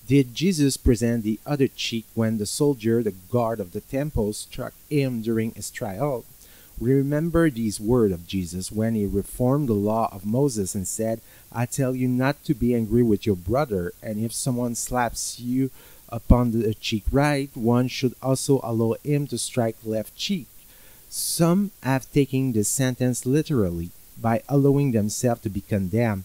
Did Jesus present the other cheek when the soldier, the guard of the temple, struck him during his trial? Remember these words of Jesus when he reformed the law of Moses and said, I tell you not to be angry with your brother, and if someone slaps you upon the cheek right, one should also allow him to strike left cheek. Some have taken this sentence literally by allowing themselves to be condemned,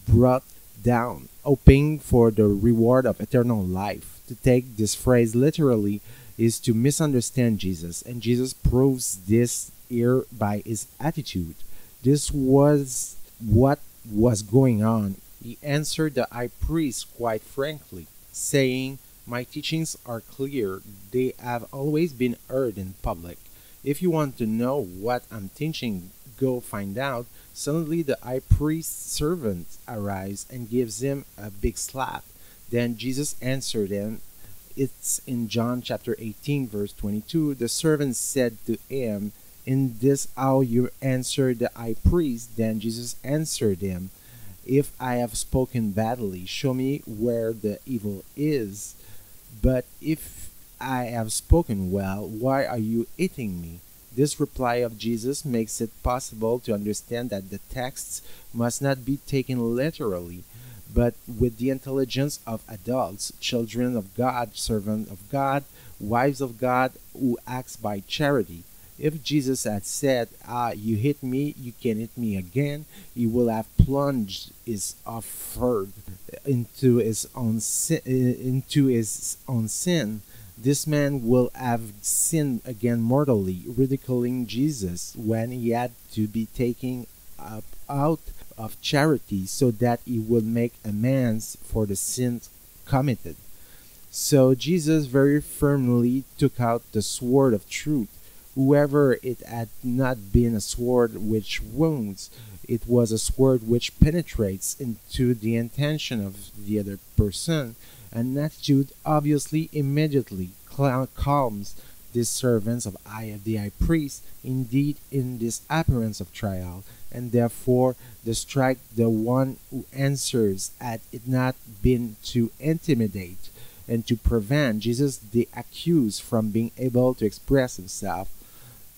brought down, hoping for the reward of eternal life. To take this phrase literally is to misunderstand Jesus, and Jesus proves this here by his attitude. This was what was going on. He answered the high priest quite frankly, saying, My teachings are clear. They have always been heard in public. If you want to know what I'm teaching, go find out. Suddenly the high priest's servant arrives and gives him a big slap. Then Jesus answered him. It's in John chapter 18 verse 22. The servant said to him, In this how you answer the high priest? Then Jesus answered him, If I have spoken badly, show me where the evil is. But if I have spoken well, why are you hitting me? This reply of Jesus makes it possible to understand that the texts must not be taken literally, but with the intelligence of adults, children of God, servants of God, wives of God, who acts by charity. If Jesus had said, you hit me, you can hit me again, he will have plunged his offered into his own sin. This man will have sinned again mortally, ridiculing Jesus when he had to be taken up out of charity so that he would make amends for the sins committed. So Jesus very firmly took out the sword of truth. Whoever it had not been a sword which wounds, it was a sword which penetrates into the intention of the other person. An attitude obviously immediately calms these servants of the high priest, indeed in this appearance of trial, and therefore the strike the one who answers had it not been to intimidate and to prevent Jesus the accused from being able to express himself.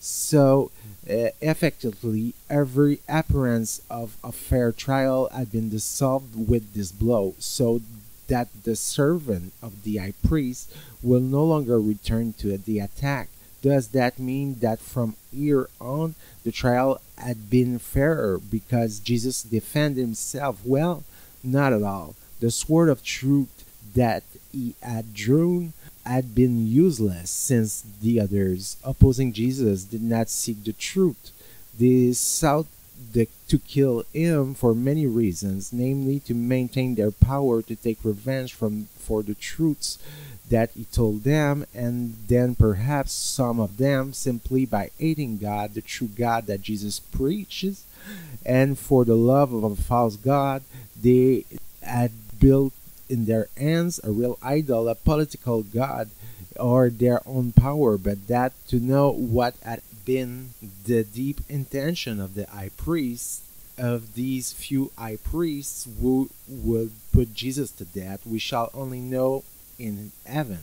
So effectively every appearance of a fair trial had been dissolved with this blow, so that the servant of the high priest will no longer return to the attack. Does that mean that from here on the trial had been fairer because Jesus defended himself? Well, not at all. The sword of truth that he had drawn had been useless, since the others opposing Jesus did not seek the truth. They sought to kill him for many reasons, namely to maintain their power to take revenge for the truths that he told them, and then perhaps some of them simply by hating God, the true God that Jesus preaches, and for the love of a false God, they had built in their hands a real idol, a political god, or their own power, but that to know what had been the deep intention of the high priests, of these few high priests who would put Jesus to death, we shall only know in heaven.